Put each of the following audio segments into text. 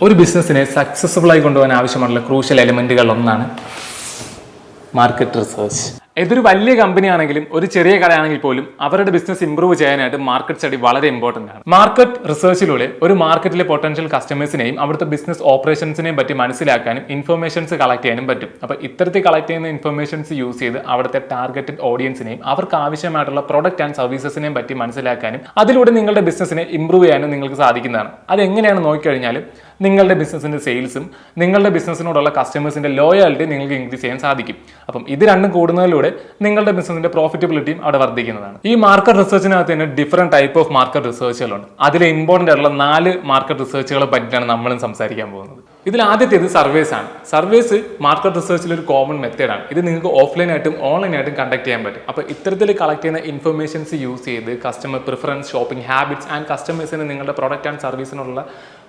ഒരു ബിസിനസ്സിനെ സക്സസ്ഫുൾ ആയി കൊണ്ടുപോകാൻ ആവശ്യമുള്ള ക്രൂഷ്യൽ എലിമെന്റുകളിൽ മാർക്കറ്റ് റിസർച്ച്. ഇതൊരു വലിയ കമ്പനി ആണെങ്കിലും ഒരു ചെറിയ കടയാണെങ്കിൽ പോലും അവരുടെ ബിസിനസ് ഇംപ്രൂവ് ചെയ്യാനായിട്ട് മാർക്കറ്റ് സ്റ്റഡി വളരെ ഇമ്പോർട്ടന്റ് ആണ്. മാർക്കറ്റ് റിസർച്ചിലൂടെ ഒരു മാർക്കറ്റിലെ പൊട്ടൻഷ്യൽ കസ്റ്റമേഴ്സിനെയും അവിടുത്തെ ബിസിനസ് ഓപ്പറേഷൻസിനെയും പറ്റി മനസ്സിലാക്കാനും ഇൻഫർമേഷൻസ് കളക്ട് ചെയ്യാനും പറ്റും. അപ്പോൾ ഇത്തരത്തിൽ കളക്ട് ചെയ്യുന്ന ഇൻഫർമേഷൻസ് യൂസ് ചെയ്ത് അവിടുത്തെ ടാർഗറ്റഡ് ഓഡിയൻസിനെയും അവർക്ക് ആവശ്യമായിട്ടുള്ള പ്രൊഡക്റ്റ് ആൻഡ് സർവീസസിനെയും പറ്റി മനസ്സിലാക്കാനും അതിലൂടെ നിങ്ങളുടെ ബിസിനസ്സിനെ ഇംപ്രൂവ് ചെയ്യാനും നിങ്ങൾക്ക് സാധിക്കുന്നതാണ്. അതെങ്ങനെയാണ് നോക്കിക്കഴിഞ്ഞാൽ നിങ്ങളുടെ ബിസിനസിന്റെ സെയിൽസും നിങ്ങളുടെ ബിസിനസ്സിനോടുള്ള കസ്റ്റമേഴ്സിന്റെ ലോയാലിറ്റി നിങ്ങൾക്ക് ഇൻക്രീസ് ചെയ്യാൻ സാധിക്കും. അപ്പം ഇത് രണ്ടും കൂടുന്നതിലൂടെ നിങ്ങളുടെ ബിസിനസിന്റെ പ്രോഫിറ്റബിലിറ്റിയും അവിടെ വർദ്ധിക്കുന്നതാണ്. ഈ മാർക്കറ്റ് റിസർച്ചിനകത്ത് തന്നെ ഡിഫറെന്റ് ടൈപ്പ് ഓഫ് മാർക്കറ്റ് റിസർച്ചുകളുണ്ട്. അതിലെ ഇമ്പോർട്ടന്റ് ആയിട്ടുള്ള 4 മാർക്കറ്റ് റിസർച്ചുകളെ പറ്റിയാണ് നമ്മളും സംസാരിക്കാൻ പോകുന്നത്. ഇതിൽ ആദ്യത്തേത് സർവേസ് ആണ്. സർവേസ് മാർക്കറ്റ് റിസർച്ചിൽ ഒരു കോമൺ മെത്തേഡാണ്. ഇത് നിങ്ങൾക്ക് ഓഫ്ലൈനായിട്ടും ഓൺലൈനായിട്ടും കണ്ടക്ട് ചെയ്യാൻ പറ്റും. അപ്പോൾ ഇത്തരത്തിൽ കളക്ട് ചെയ്യുന്ന ഇൻഫർമേഷൻസ് യൂസ് ചെയ്ത് customer preference, shopping habits and കസ്റ്റമേഴ്സിന് നിങ്ങളുടെ പ്രൊഡക്റ്റ് ആൻഡ് സർവീസിനുള്ള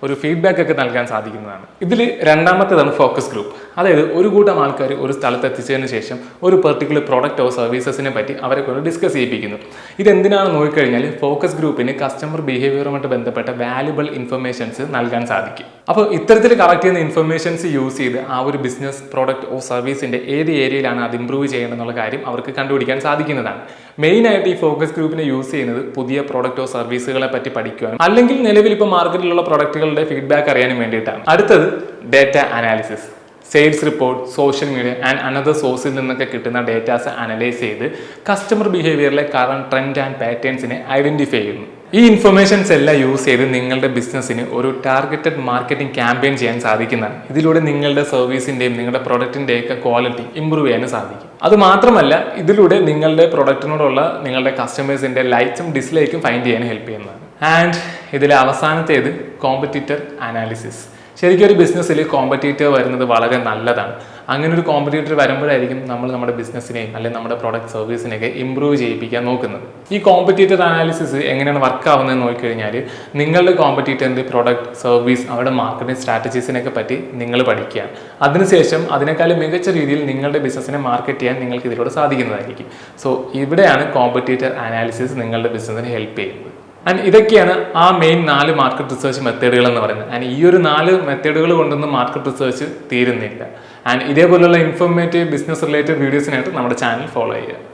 ഒരു ഫീഡ്ബാക്ക് ഒക്കെ നൽകാൻ സാധിക്കുന്നതാണ്. ഇതിൽ രണ്ടാമത്തേതാണ് ഫോക്കസ് ഗ്രൂപ്പ്. അതായത് ഒരു കൂട്ടം ആൾക്കാർ ഒരു സ്ഥലത്ത് എത്തിച്ചതിന് ശേഷം ഒരു പെർട്ടിക്കുലർ പ്രൊഡക്റ്റോ സർവീസസിനെ പറ്റി അവരെ കൊണ്ട് ഡിസ്കസ് ചെയ്യിപ്പിക്കുന്നു. ഇതെന്തിനാണ് നോക്കിക്കഴിഞ്ഞാൽ ഫോക്കസ് ഗ്രൂപ്പിന് കസ്റ്റമർ ബിഹേവിയറുമായിട്ട് ബന്ധപ്പെട്ട വാല്യുബിൾ ഇൻഫർമേഷൻസ് നൽകാൻ സാധിക്കും. അപ്പോൾ ഇത്തരത്തിൽ കളക്ട് ചെയ്യുന്ന ഇൻഫർമേഷൻസ് യൂസ് ചെയ്ത് ആ ഒരു ബിസിനസ്, പ്രോഡക്റ്റ് ഓ സർവീസിന്റെ ഏത് ഏരിയയിലാണ് അത് ഇംപ്രൂവ് ചെയ്യേണ്ടതെന്നുള്ള കാര്യം അവർക്ക് കണ്ടുപിടിക്കാൻ സാധിക്കുന്നതാണ്. മെയിനായിട്ട് ഈ ഫോക്കസ് ഗ്രൂപ്പിനെ യൂസ് ചെയ്യുന്നത് പുതിയ പ്രോഡക്റ്റോ സർവീസുകളെ പറ്റി പഠിക്കുവാനും അല്ലെങ്കിൽ നിലവിൽ ഇപ്പോൾ മാർക്കറ്റിലുള്ള പ്രൊഡക്റ്റുകളുടെ ഫീഡ്ബാക്ക് അറിയാനും വേണ്ടിയിട്ടാണ്. അടുത്തത് data analysis. Sales report, social media and another സോഴ്സിൽ നിന്നൊക്കെ കിട്ടുന്ന ഡേറ്റാസ് അനലൈസ് ചെയ്ത് കസ്റ്റമർ ബിഹേവിയറിലെ കറന്റ് ട്രെൻഡ് ആൻഡ് പാറ്റേൺസിനെ ഐഡന്റിഫൈ ചെയ്യുന്നു. ഈ ഇൻഫർമേഷൻസ് എല്ലാം യൂസ് ചെയ്ത് നിങ്ങളുടെ ബിസിനസ്സിന് ഒരു ടാർഗറ്റഡ് മാർക്കറ്റിംഗ് ക്യാമ്പയിൻ ചെയ്യാൻ സാധിക്കുന്നതാണ്. ഇതിലൂടെ നിങ്ങളുടെ സർവീസിന്റെയും നിങ്ങളുടെ പ്രൊഡക്റ്റിന്റെയൊക്കെ ക്വാളിറ്റി ഇംപ്രൂവ് ചെയ്യാനും സാധിക്കും. അത് മാത്രമല്ല ഇതിലൂടെ നിങ്ങളുടെ പ്രൊഡക്റ്റിനോടുള്ള നിങ്ങളുടെ കസ്റ്റമേഴ്സിന്റെ ലൈക്സും ഡിസ്ലൈക്കും ഫൈൻഡ് ചെയ്യാൻ ഹെൽപ്പ് ചെയ്യുന്നതാണ്. ആൻഡ് ഇതിലെ അവസാനത്തേത് കോമ്പറ്റീറ്റർ അനാലിസിസ്. ശരിക്കും ഒരു ബിസിനസ്സിൽ കോമ്പറ്റീറ്റർ വരുന്നത് വളരെ നല്ലതാണ്. അങ്ങനെ ഒരു കോമ്പറ്റീറ്റർ വരുമ്പോഴായിരിക്കും നമ്മൾ നമ്മുടെ ബിസിനസ്സിനെയും അല്ലെങ്കിൽ നമ്മുടെ പ്രൊഡക്റ്റ് സർവീസിനെയൊക്കെ ഇംപ്രൂവ് ചെയ്യിപ്പിക്കാൻ നോക്കുന്നത്. ഈ കോമ്പറ്റീറ്റർ അനാലിസിസ് എങ്ങനെയാണ് വർക്ക് ആവുന്നതെന്ന് നോക്കിക്കഴിഞ്ഞാൽ നിങ്ങളുടെ കോമ്പറ്റീറ്ററിന്റെ പ്രൊഡക്റ്റ്, സർവീസ്, അവരുടെ മാർക്കറ്റിംഗ് സ്ട്രാറ്റജീസിനെയൊക്കെ പറ്റി നിങ്ങൾ പഠിക്കുക. അതിനുശേഷം അതിനേക്കാളും മികച്ച രീതിയിൽ നിങ്ങളുടെ ബിസിനസ്സിനെ മാർക്കറ്റ് ചെയ്യാൻ നിങ്ങൾക്ക് ഇതിലൂടെ സാധിക്കുന്നതായിരിക്കും. സോ ഇവിടെയാണ് കോമ്പറ്റീറ്റർ അനാലിസിസ് നിങ്ങളുടെ ബിസിനസ്സിനെ ഹെൽപ്പ് ചെയ്യുന്നത്. ആൻഡ് ഇതൊക്കെയാണ് ആ മെയിൻ 4 മാർക്കറ്റ് റിസർച്ച് മെത്തേഡുകൾ എന്ന് പറയുന്നത്. ആൻഡ് ഈ ഒരു 4 മെത്തേഡുകൾ കൊണ്ടൊന്നും മാർക്കറ്റ് റിസർച്ച് തീരുന്നില്ല. ആൻഡ് ഇതേപോലുള്ള ഇൻഫോർമേറ്റീവ് ബിസിനസ് റിലേറ്റഡ് വീഡിയോസിനായിട്ട് നമ്മുടെ ചാനൽ ഫോളോ ചെയ്യുക.